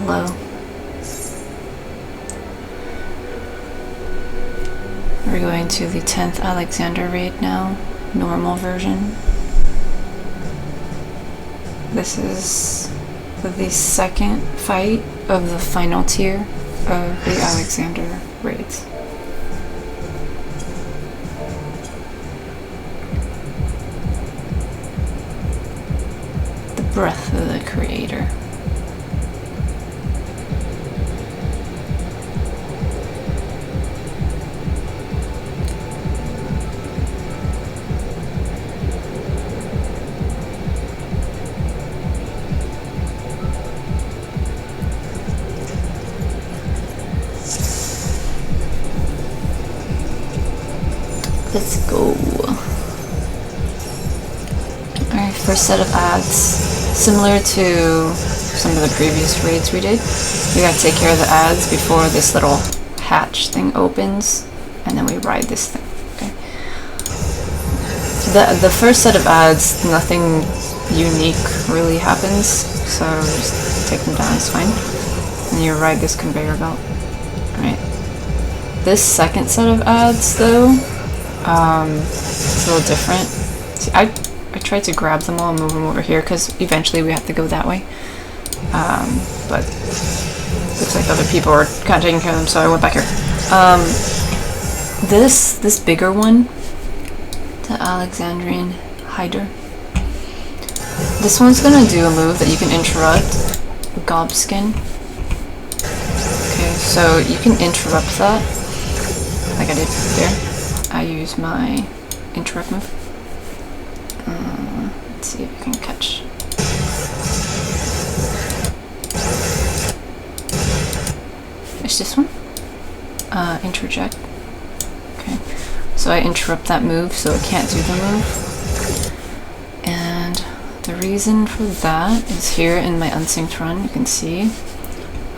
Hello. We're going to the 10th Alexander raid now, normal version. This is the second fight of the final tier of the Alexander raids. The breath of the creator. Let's go. Alright, first set of ads. Similar to some of the previous raids we did. We gotta take care of the ads before this little hatch thing opens, and then we ride this thing. Okay. The first set of ads, nothing unique really happens, so just take them down, it's fine. And you ride this conveyor belt. Alright. This second set of ads though, it's a little different. See, I tried to grab them all and move them over here because eventually we have to go that way. But looks like other people are kind of taking care of them, so I went back here. This bigger one, the Alexandrian Hider. This one's gonna do a move that you can interrupt, Gobskin. Okay, so you can interrupt that, like I did there. I use my interrupt move. Let's see if we can catch. There's this one. Interject. Okay. So I interrupt that move so it can't do the move. And the reason for that is here in my unsynced run, you can see.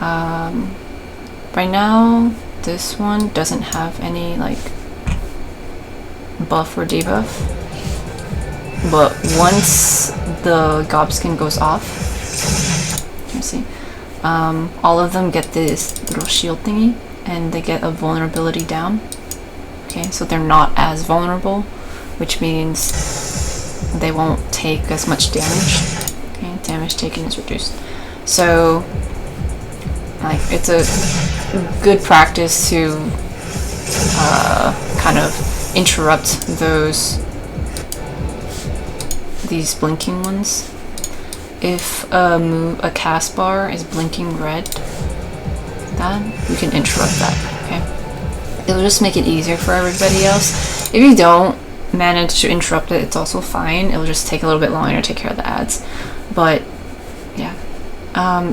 Right now, this one doesn't have any like buff or debuff, but once the Gobskin goes off, you see, all of them get this little shield thingy and they get a vulnerability down. Okay, so they're not as vulnerable, which means they won't take as much damage. Okay, damage taken is reduced. So like it's a good practice to kind of interrupt these blinking ones. If a cast bar is blinking red, then you can interrupt that. Okay, it'll just make it easier for everybody else. If you don't manage to interrupt it, it's also fine. It'll just take a little bit longer to take care of the ads. But yeah,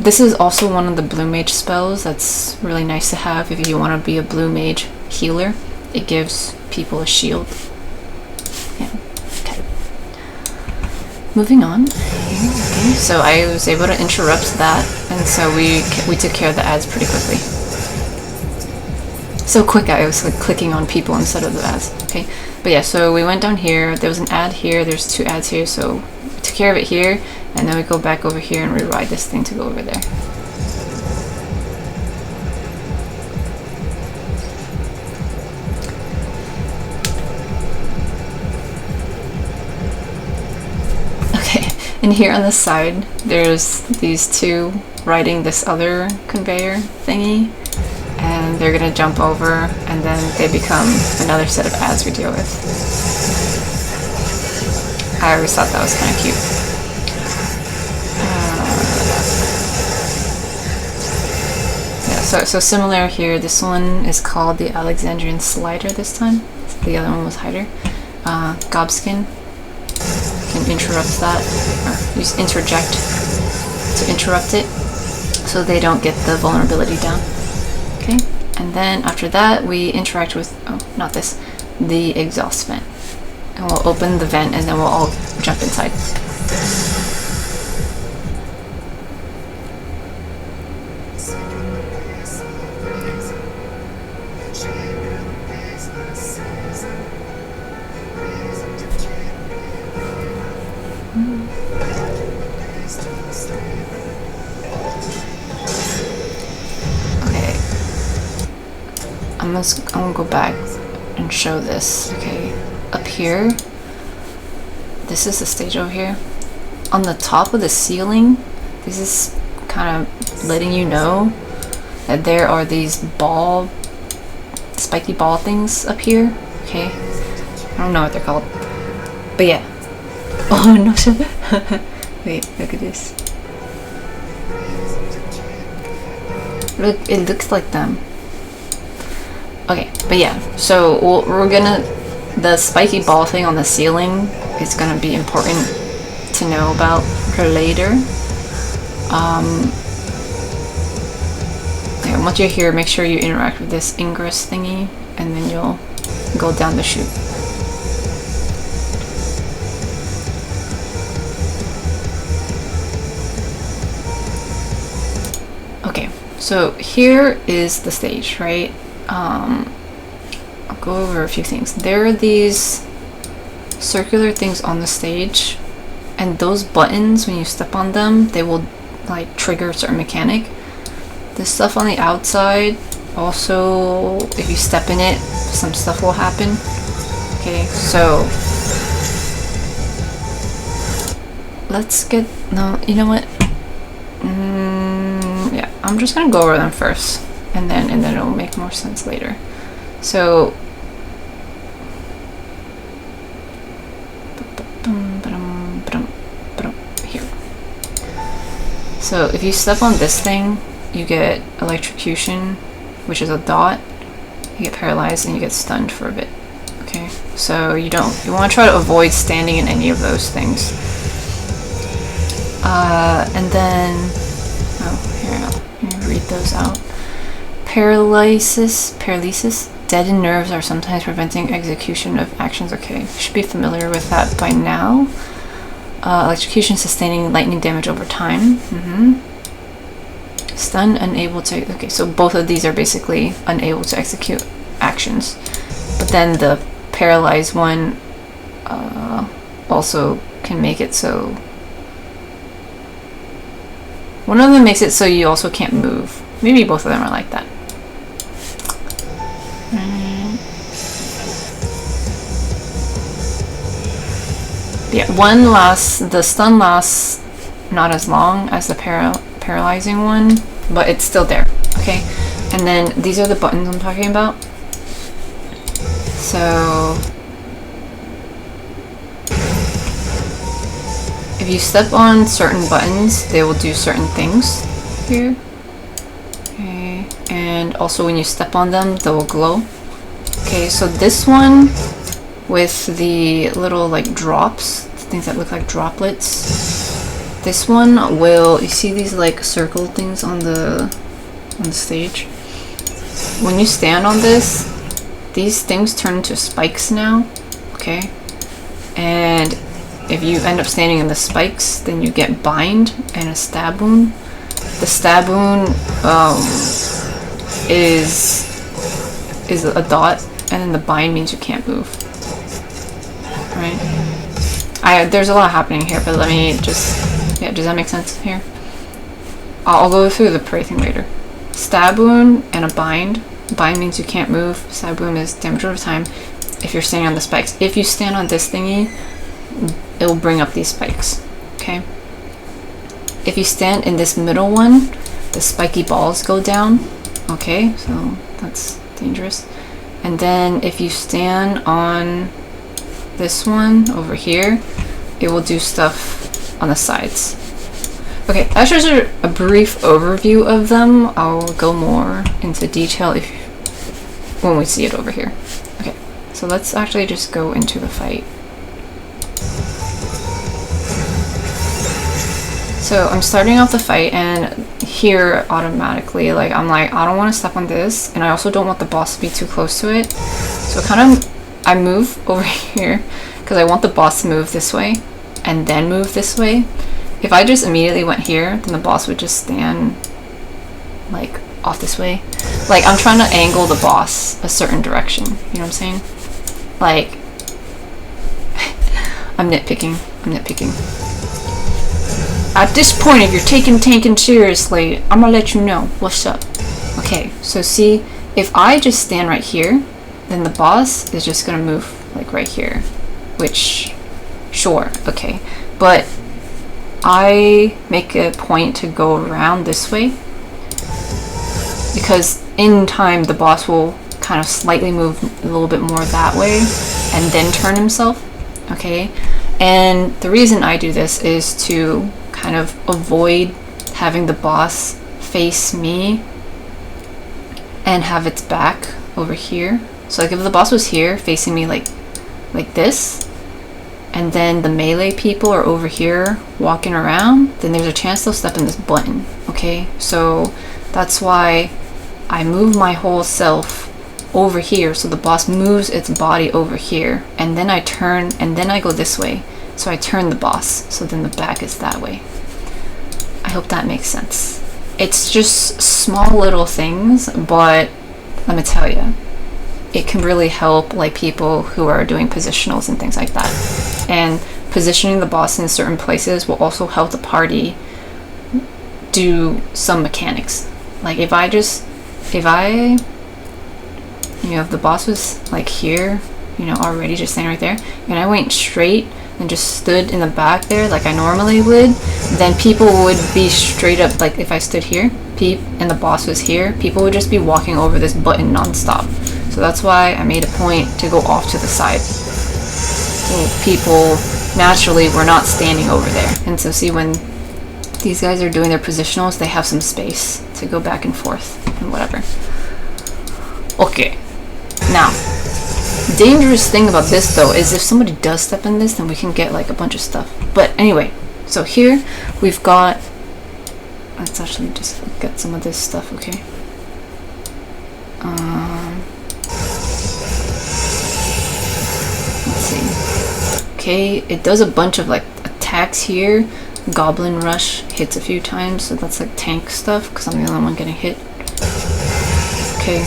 this is also one of the blue mage spells that's really nice to have if you want to be a blue mage healer. It gives people a shield. Yeah. Okay. Moving on. Okay. So I was able to interrupt that, and so we took care of the ads pretty quickly. So quick, I was like clicking on people instead of the ads. Okay. But yeah, so we went down here. There was an ad here. There's 2 ads here. So we took care of it here, and then we go back over here and rewrite this thing to go over there. And here on the side, there's these 2 riding this other conveyor thingy, and they're gonna jump over, and then they become another set of ads we deal with. I always thought that was kind of cute. Yeah, so similar here. This one is called the Alexandrian Slider this time. The other one was Hider. Gobskin. Can interrupt that, or use interject to interrupt it so they don't get the vulnerability down. Okay, and then after that we interact with, oh, not this, the exhaust vent. And we'll open the vent and then we'll all jump inside. I'm gonna go back and show this. Okay, up here, this is the stage over here. On the top of the ceiling, this is kind of letting you know that there are these spiky ball things up here. Okay, I don't know what they're called, but yeah. Oh no! Wait, look at this. Look, it looks like them. Okay, but yeah, so we're gonna, the spiky ball thing on the ceiling is gonna be important to know about for later. Yeah, once you're here, make sure you interact with this ingress thingy, and then you'll go down the chute. Okay, so here is the stage, right? I'll go over a few things. There are these circular things on the stage, and those buttons, when you step on them, they will like trigger a certain mechanic. The stuff on the outside, also, if you step in it, some stuff will happen. Okay, so let's get, no, you know what? Yeah, I'm just gonna go over them first, and then it'll make more sense later. So here. So if you step on this thing, you get electrocution, which is a dot. You get paralyzed and you get stunned for a bit. Okay, so you want to try to avoid standing in any of those things. And then, oh, here, let me read those out. Paralysis. Deadened nerves are sometimes preventing execution of actions. Okay, you should be familiar with that by now. Electrocution, sustaining lightning damage over time. Stun, unable to. Okay, so both of these are basically unable to execute actions. But then the paralyzed one also can make it so. One of them makes it so you also can't move. Maybe both of them are like that. Yeah, the stun lasts not as long as the paralyzing one, but it's still there, okay? And then these are the buttons I'm talking about. So if you step on certain buttons, they will do certain things here. Okay, and also when you step on them, they will glow. Okay, so this one with the little like drops, things that look like droplets. This one will, you see these like circle things on the stage? When you stand on this, these things turn into spikes now, okay? And if you end up standing in the spikes, then you get bind and a stab wound. The stab wound is a dot, and then the bind means you can't move. Right? There's a lot happening here, but let me just, yeah, does that make sense here? I'll go through the prey thing later. Stab wound and a bind. Bind means you can't move. Stab wound is damage over time if you're standing on the spikes. If you stand on this thingy, it will bring up these spikes, okay? If you stand in this middle one, the spiky balls go down, okay? So that's dangerous. And then if you stand on this one over here, it will do stuff on the sides. Okay, that's just a brief overview of them. I'll go more into detail when we see it over here. Okay, so let's actually just go into the fight. So I'm starting off the fight, and here automatically, like I'm like, I don't want to step on this, and I also don't want the boss to be too close to it. So I move over here because I want the boss to move this way and then move this way. If I just immediately went here, then the boss would just stand like off this way. Like I'm trying to angle the boss a certain direction, you know what I'm saying? Like I'm nitpicking. At this point, if you're taking tanking seriously, I'm gonna let you know what's up. Okay, so see, if I just stand right here, then the boss is just gonna move like right here, which, sure, okay, but I make a point to go around this way because in time the boss will kind of slightly move a little bit more that way and then turn himself, okay? And the reason I do this is to kind of avoid having the boss face me and have its back over here. So like if the boss was here facing me like this, and then the melee people are over here walking around, then there's a chance they'll step in this button, okay? So that's why I move my whole self over here, so the boss moves its body over here, and then I turn, and then I go this way, so I turn the boss, so then the back is that way. I hope that makes sense. It's just small little things, but let me tell you, it can really help like people who are doing positionals and things like that. And positioning the boss in certain places will also help the party do some mechanics. Like if the boss was like here, you know, already just standing right there, and I went straight and just stood in the back there like I normally would, then people would be straight up, like if I stood here, and the boss was here, people would just be walking over this button non-stop. So that's why I made a point to go off to the side. So people naturally were not standing over there. And so see, when these guys are doing their positionals, they have some space to go back and forth and whatever. Okay. Now, dangerous thing about this though is if somebody does step in this, then we can get like a bunch of stuff. But anyway, so here we've got, let's actually just get some of this stuff, okay? Let's see. Okay, it does a bunch of like attacks here. Goblin Rush hits a few times, so that's like tank stuff because I'm the only one getting hit. Okay.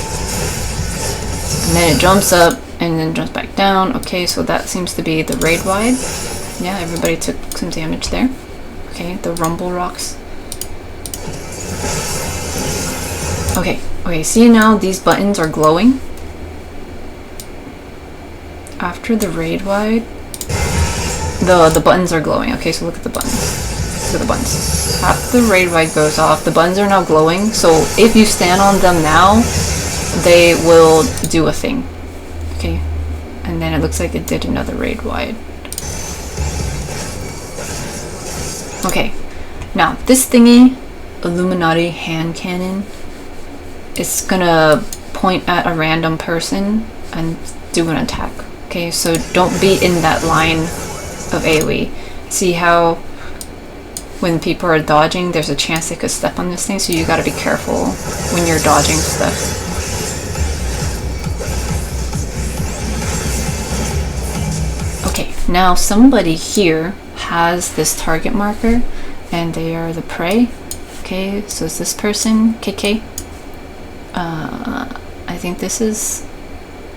And then it jumps up and then jumps back down. Okay, so that seems to be the raid wide. Yeah, everybody took some damage there. Okay, the rumble rocks. Okay, see now these buttons are glowing. After the raid wide, the buttons are glowing. Okay, so look at the buttons. Look at the buttons. After the raid wide goes off, the buttons are now glowing. So if you stand on them now, they will do a thing. Okay, and then it looks like it did another raid wide. Okay, now this thingy, Illuminati hand cannon, it's gonna point at a random person and do an attack. Okay, so don't be in that line of AoE. See how when people are dodging, there's a chance they could step on this thing, so you gotta be careful when you're dodging stuff. Okay, now somebody here has this target marker and they are the prey. Okay, so it's this person, KK. I think this is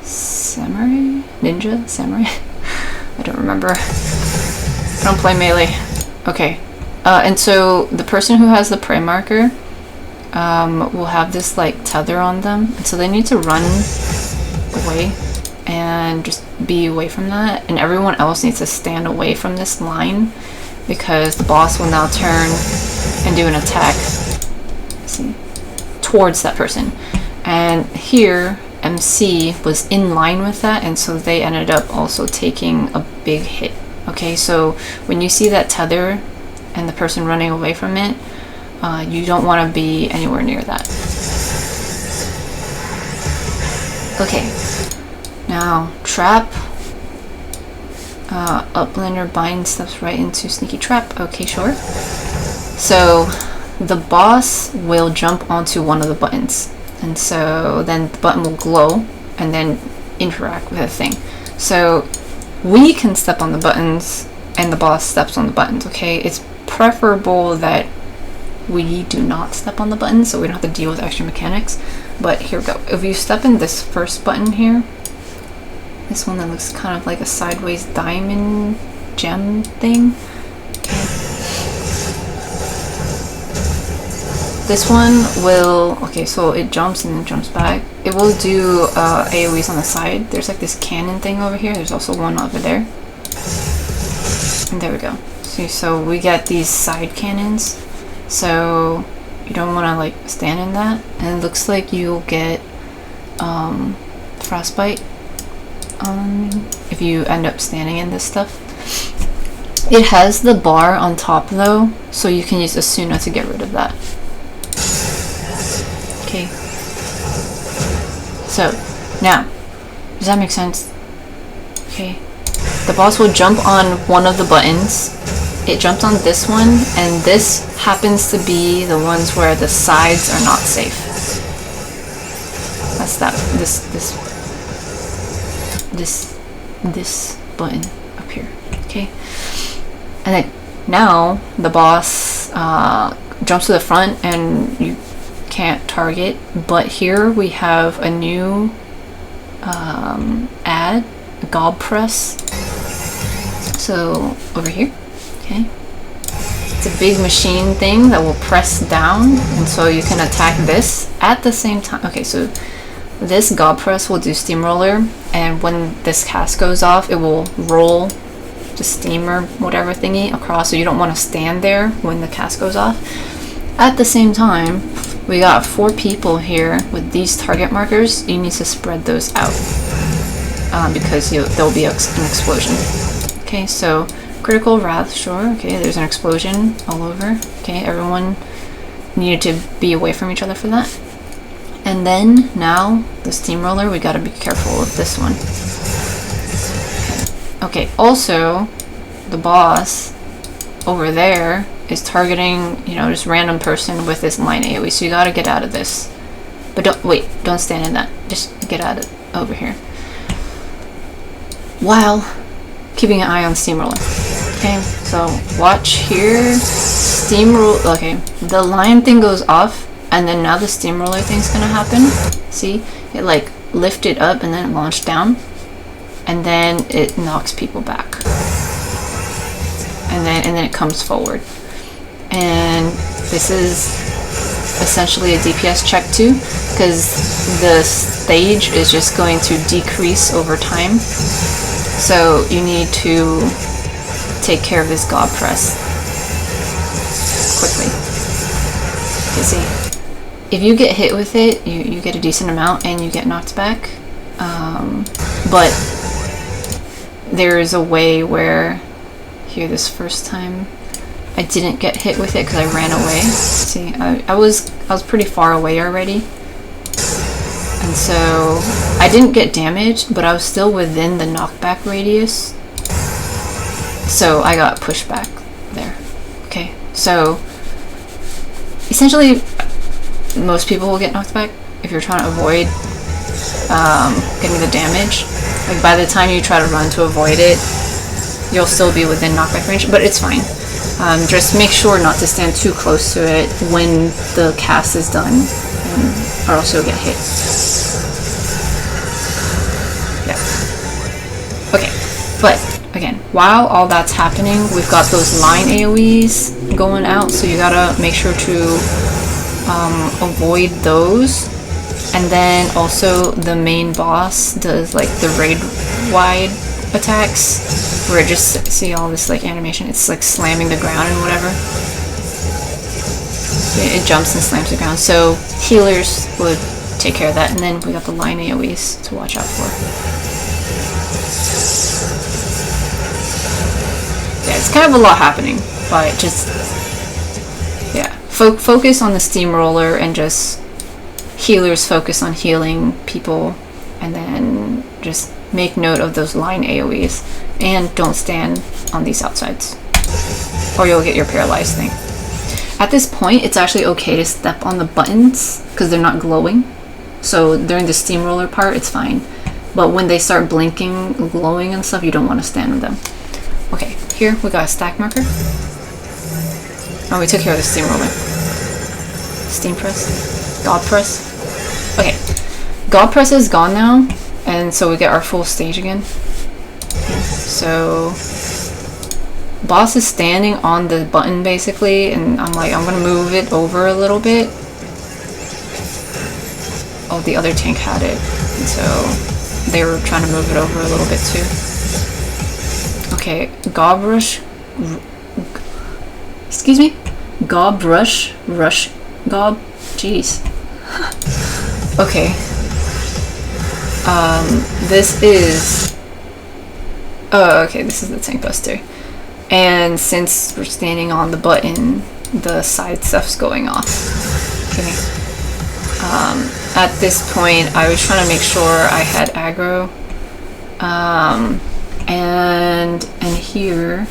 Samurai? Ninja? Samurai? I don't remember. I don't play Melee. Okay. And so the person who has the prey marker will have this like tether on them. And so they need to run away and just be away from that. And everyone else needs to stand away from this line because the boss will now turn and do an attack, see, towards that person. And here MC was in line with that, and so they ended up also taking a big hit. Okay, so when you see that tether and the person running away from it, you don't want to be anywhere near that. Okay, now trap. Uplander bind steps right into sneaky trap. Okay, sure. So the boss will jump onto one of the buttons, and so then the button will glow and then interact with the thing. So we can step on the buttons and the boss steps on the buttons. Okay, it's preferable that we do not step on the buttons so we don't have to deal with extra mechanics. But here we go. If you step in this first button here, this one that looks kind of like a sideways diamond gem thing. Okay. This one will, okay, so it jumps and then jumps back. It will do AoEs on the side. There's like this cannon thing over here. There's also one over there. And there we go. See, so we get these side cannons. So you don't want to like stand in that. And it looks like you'll get frostbite if you end up standing in this stuff. It has the bar on top though, so you can use Asuna to get rid of that. Okay. So, now, does that make sense? Okay. The boss will jump on one of the buttons. It jumped on this one, and this happens to be the ones where the sides are not safe. That's that. This button up here. Okay. And then now the boss jumps to the front, and you can't target. But here we have a new ad, gob press. So over here, okay, it's a big machine thing that will press down, and so you can attack this at the same time. Okay, so this gob press will do steamroller, and when this cast goes off, it will roll the steamer whatever thingy across, so you don't want to stand there when the cast goes off. At the same time, we got 4 people here with these target markers. You need to spread those out because there'll be an explosion. Okay, so critical wrath, sure. Okay, there's an explosion all over. Okay, everyone needed to be away from each other for that. And then now the steamroller, we gotta be careful with this one. Okay, also the boss over there is targeting, you know, just random person with this line AoE, so you gotta get out of this. But don't stand in that. Just get out of over here. While keeping an eye on steamroller. Okay, so watch here. Steamroller. Okay, the line thing goes off, and then now the steamroller thing's gonna happen. See, it like lifted up and then it launched down, and then it knocks people back, and then it comes forward. And this is essentially a DPS check too, because the stage is just going to decrease over time. So you need to take care of this gob press quickly. Okay, see, if you get hit with it, you get a decent amount and you get knocked back. But there is a way where, here this first time, I didn't get hit with it because I ran away. See, I was pretty far away already. And so I didn't get damaged, but I was still within the knockback radius. So I got pushed back there. Okay, so essentially most people will get knocked back if you're trying to avoid getting the damage. Like by the time you try to run to avoid it, you'll still be within knockback range, but it's fine. Just make sure not to stand too close to it when the cast is done, or else you'll get hit. Yeah. Okay, but again, while all that's happening, we've got those line AoEs going out, so you gotta make sure to avoid those. And then also the main boss does like the raid wide attacks, where just see all this like animation, it's like slamming the ground and whatever. It jumps and slams the ground, so healers would take care of that. And then we got the line AoEs to watch out for. Yeah, it's kind of a lot happening, but just yeah, focus on the steamroller, and just healers focus on healing people, and then just make note of those line AoEs, and don't stand on these outsides or you'll get your paralyzed thing. At this point, it's actually okay to step on the buttons because they're not glowing. So during the steamroller part, it's fine. But when they start blinking, glowing and stuff, you don't want to stand on them. Okay, here we got a stack marker. Oh, we took care of the steamroller. Steam press, gob press. Okay, gob press is gone now, and so we get our full stage again. So boss is standing on the button basically, and I'm like, I'm gonna move it over a little bit. Oh, the other tank had it, and so they were trying to move it over a little bit too. Okay, excuse me? Gob rush? Gob? Jeez. Okay. This is... Oh, okay, this is the tank buster. And since we're standing on the button, the side stuff's going off. Okay. At this point, I was trying to make sure I had aggro. And here...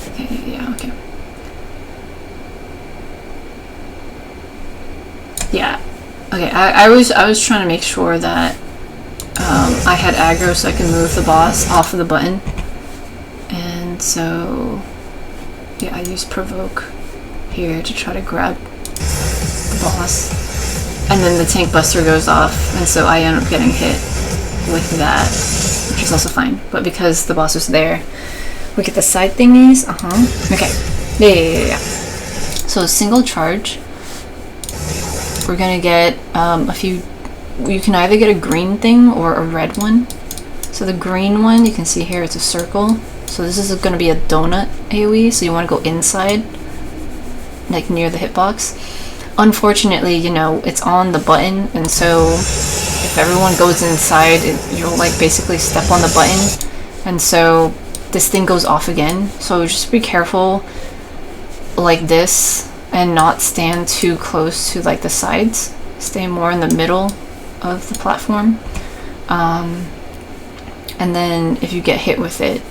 Okay, yeah, okay. Yeah. Okay, I was trying to make sure that I had aggro so I can move the boss off of the button. And so, yeah, I used provoke here to try to grab the boss. And then the tank buster goes off, and so I end up getting hit with that, which is also fine. But because the boss was there, we get the side thingies. Okay. Yeah. So single charge. We're gonna get a few. You can either get a green thing or a red one. So the green one, you can see here, it's a circle. So this is gonna be a donut AoE. So you want to go inside, like near the hitbox. Unfortunately, you know, it's on the button, and so if everyone goes inside, you'll like basically step on the button, and so this thing goes off again. So just be careful like this and not stand too close to like the sides. Stay more in the middle of the platform. And then if you get hit with it,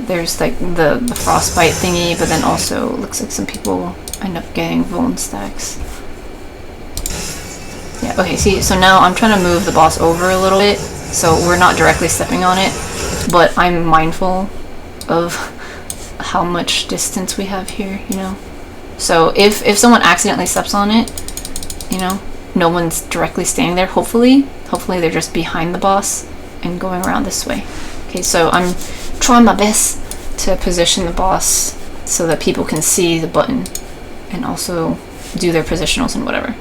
there's like the frostbite thingy, but then also it looks like some people end up getting vuln stacks. Yeah, okay, see, so now I'm trying to move the boss over a little bit, so we're not directly stepping on it, but I'm mindful of how much distance we have here, you know? So if someone accidentally steps on it, you know, no one's directly standing there, hopefully they're just behind the boss and going around this way. Okay, so I'm trying my best to position the boss so that people can see the button and also do their positionals and whatever.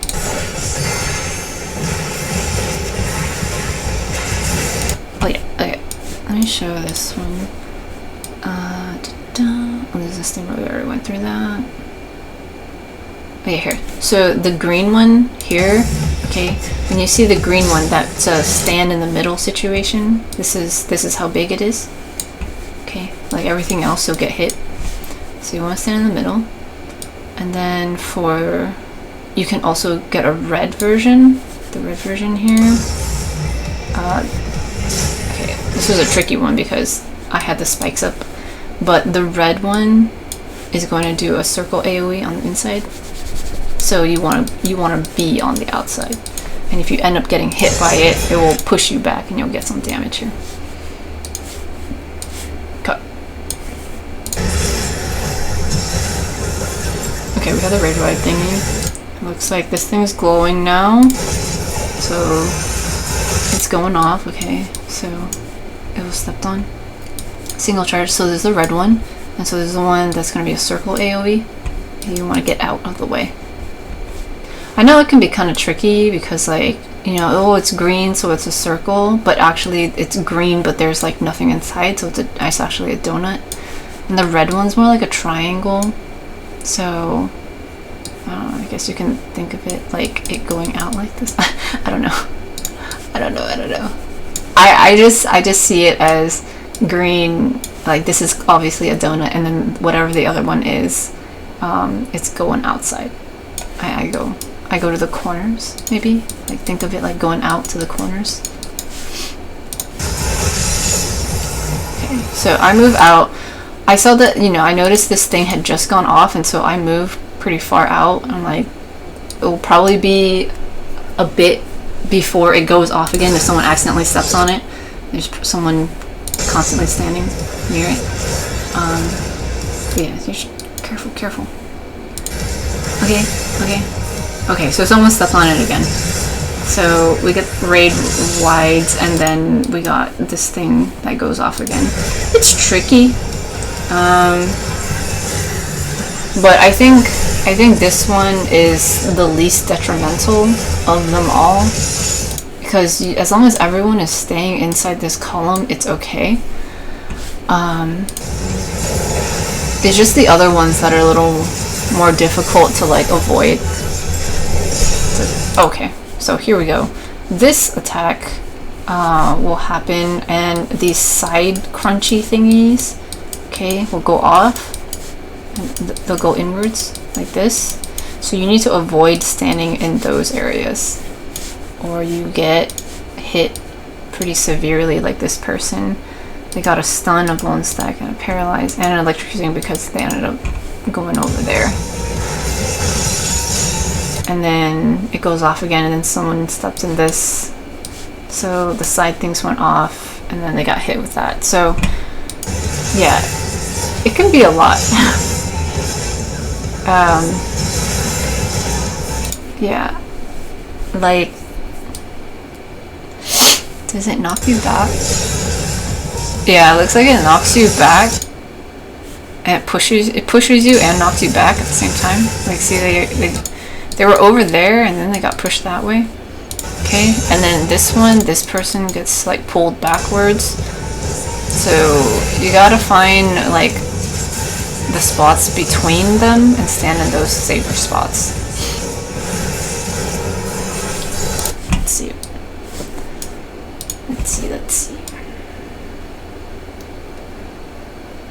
Oh yeah, okay. Let me show this one. Oh, there's this thing where we already went through that. Okay, here. So the green one here, okay, when you see the green one, that's a stand in the middle situation. This is how big it is. Okay, like everything else, you'll get hit. So you want to stand in the middle. And then you can also get a red version. The red version here. Okay, this was a tricky one because I had the spikes up. But the red one is going to do a circle AoE on the inside. So you want to be on the outside. And if you end up getting hit by it, it will push you back and you'll get some damage here. Cut. Okay, we got the red ride thingy. It looks like this thing is glowing now. So it's going off, okay. So it was stepped on. Single charge, so there's the red one. And so there's the one that's going to be a circle AoE. And you want to get out of the way. I know it can be kind of tricky because, like, you know, oh, it's green, so it's a circle, but actually it's green, but there's like nothing inside, so it's actually a donut. And the red one's more like a triangle, so I don't know, I guess you can think of it like it going out like this. I don't know. I just see it as green, like this is obviously a donut, and then whatever the other one is, it's going outside. I go to the corners, maybe? Like, think of it like going out to the corners. Okay, so I move out. I saw that, you know, I noticed this thing had just gone off, and so I moved pretty far out. I'm like, it will probably be a bit before it goes off again if someone accidentally steps on it. There's someone constantly standing near it. But yeah, you should, careful. Okay, so someone stepped on it again. So we get raid wides, and then we got this thing that goes off again. It's tricky, but I think this one is the least detrimental of them all, because as long as everyone is staying inside this column, it's okay. It's just the other ones that are a little more difficult to like avoid. Okay, so here we go. This attack will happen, and these side crunchy thingies, okay, will go off. They'll go inwards like this. So you need to avoid standing in those areas, or you get hit pretty severely, like this person. They got a stun, a blown stack, and a paralyzed, and an electrocuting because they ended up going over there. And then it goes off again, and then someone steps in this. So the side things went off, and then they got hit with that. So yeah, it can be a lot. Yeah, like, does it knock you back? Yeah, it looks like it knocks you back, and it pushes you and knocks you back at the same time. Like, see, they were over there, and then they got pushed that way. Okay, and then this person gets like pulled backwards. So you gotta find like the spots between them and stand in those safer spots. Let's see.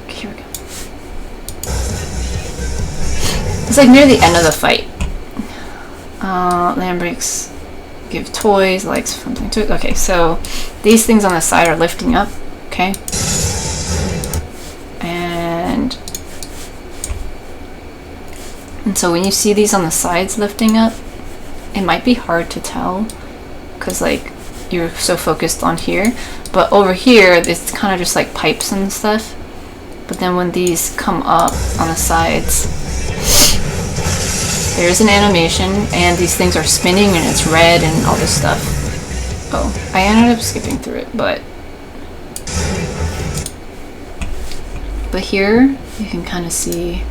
Okay, here we go. It's like near the end of the fight. Land breaks, give toys, likes something to it. Okay, so these things on the side are lifting up, okay? And so when you see these on the sides lifting up, it might be hard to tell because like you're so focused on here, but over here it's kind of just like pipes and stuff. But then when these come up on the sides, there's an animation, and these things are spinning, and it's red and all this stuff. Oh, I ended up skipping through it, but here you can kind of see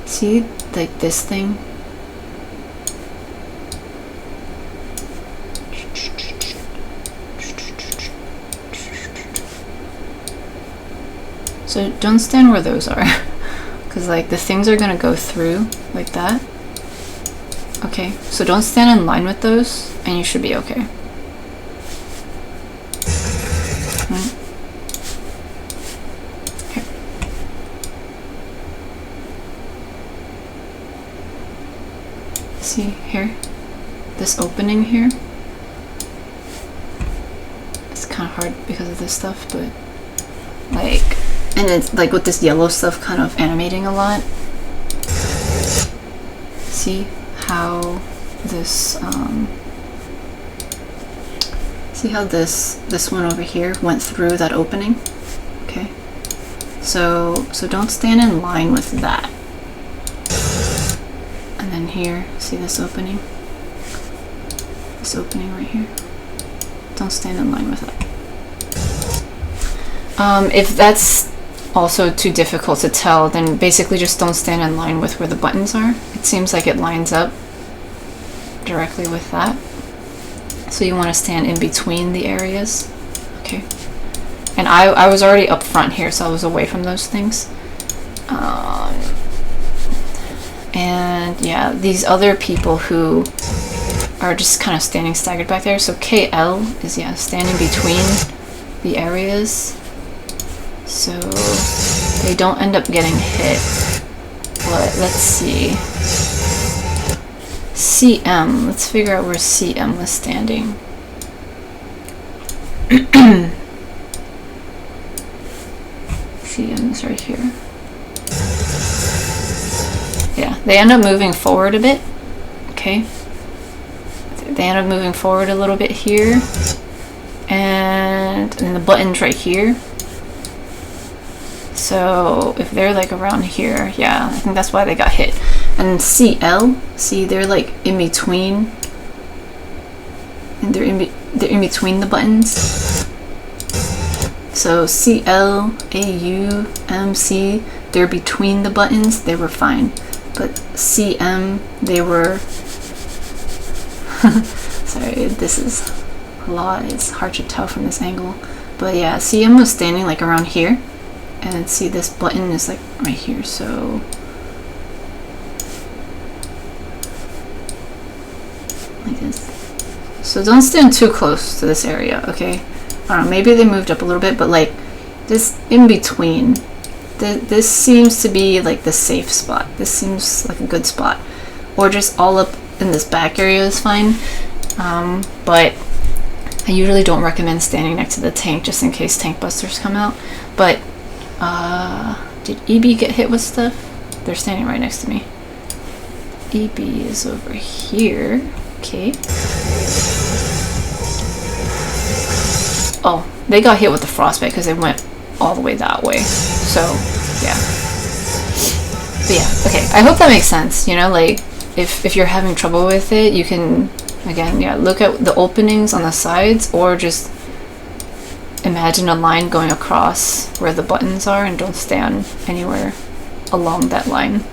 see like this thing. So don't stand where those are, because like the things are gonna go through like that. Okay, so don't stand in line with those, and you should be okay. Right. Here. See here, this opening here. It's kind of hard because of this stuff, but like. And it's like with this yellow stuff kind of animating a lot. See how this this one over here went through that opening? Okay. So don't stand in line with that. And then here, see this opening? This opening right here. Don't stand in line with that. If that's also too difficult to tell, then basically just don't stand in line with where the buttons are. It seems like it lines up directly with that. So you want to stand in between the areas. Okay. And I was already up front here, so I was away from those things. And yeah, these other people who are just kind of standing staggered back there. So KL is, yeah, standing between the areas, so they don't end up getting hit. But let's see. CM, let's figure out where CM was standing. CM is right here. Yeah, they end up moving forward a bit. Okay. They end up moving forward a little bit here. And the button's right here. So if they're like around here, yeah, I think that's why they got hit. And CL, see, they're like in between, and they're in between the buttons. So CL, AU, MC, they're between the buttons, they were fine. But CM, they were sorry, this is a lot, it's hard to tell from this angle. But yeah, CM was standing like around here, and see this button is like right here, so like this. So don't stand too close to this area, okay? I don't know, maybe they moved up a little bit, but like this in between, this seems to be like the safe spot. This seems like a good spot. Or just all up in this back area is fine. But I usually don't recommend standing next to the tank just in case tank busters come out. But did EB get hit with stuff? They're standing right next to me. EB is over here. Okay. Oh, they got hit with the frostbite because they went all the way that way. So, yeah. But yeah, okay. I hope that makes sense. You know, like, if you're having trouble with it, you can, again, yeah, look at the openings on the sides, or just imagine a line going across where the buttons are, and don't stand anywhere along that line.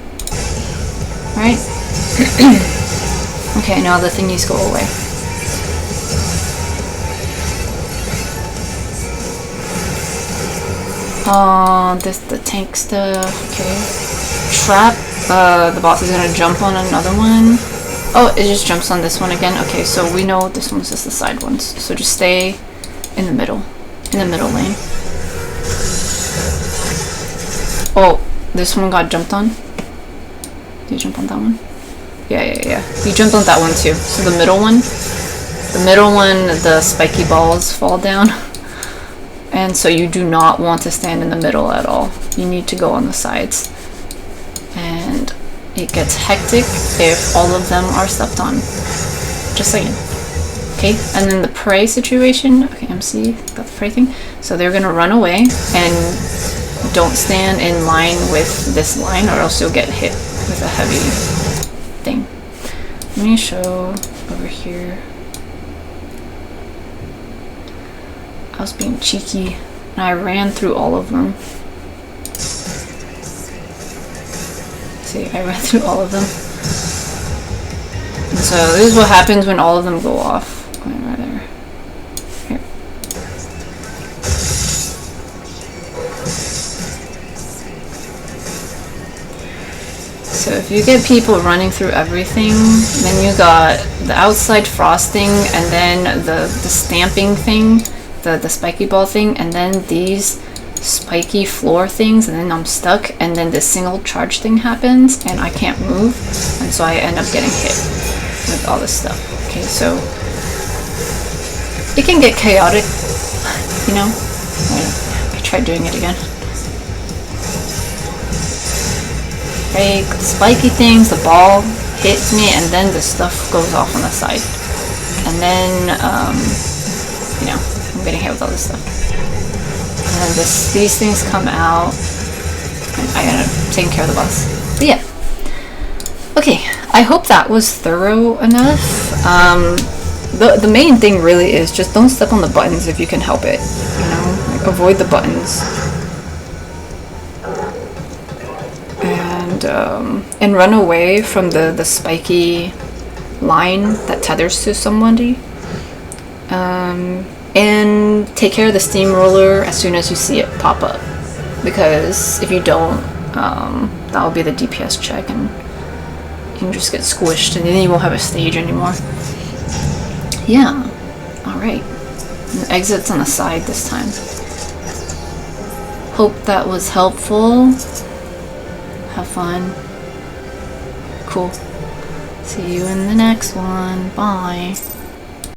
Alright? Okay, now the thingies go away. The tank stuff, okay. Trap, the boss is gonna jump on another one. Oh, it just jumps on this one again. Okay, so we know this one's just the side ones. So just stay in the middle lane. Oh, this one got jumped on. Did you jump on that one? Yeah. You jumped on that one too. So the middle one, the spiky balls fall down. And so you do not want to stand in the middle at all. You need to go on the sides. And it gets hectic if all of them are stepped on. Just saying. Okay, and then the prey situation. Okay, MC, got the prey thing. So they're gonna run away, and don't stand in line with this line, or else you'll get hit with a heavy thing. Let me show over here. I was being cheeky, and I ran through all of them. See, I ran through all of them. And so this is what happens when all of them go off. Right there. Here. So if you get people running through everything, then you got the outside frosting, and then the stamping thing, the spiky ball thing, and then these spiky floor things, and then I'm stuck, and then this single charge thing happens, and I can't move, and so I end up getting hit with all this stuff. Okay, so it can get chaotic, you know. I tried doing it again. Right, the spiky things, the ball hits me, and then the stuff goes off on the side, and then you know, I'm getting hit with all this stuff. And then these things come out, and I end up taking care of the boss. But yeah. Okay, I hope that was thorough enough. The main thing really is just don't step on the buttons if you can help it. You know, like avoid the buttons. And run away from the spiky line that tethers to somebody. And take care of the steamroller as soon as you see it pop up, because if you don't, that will be the DPS check, and you can just get squished, and then you won't have a stage anymore. Yeah, alright. The exit's on the side this time. Hope that was helpful. Have fun. Cool. See you in the next one. Bye.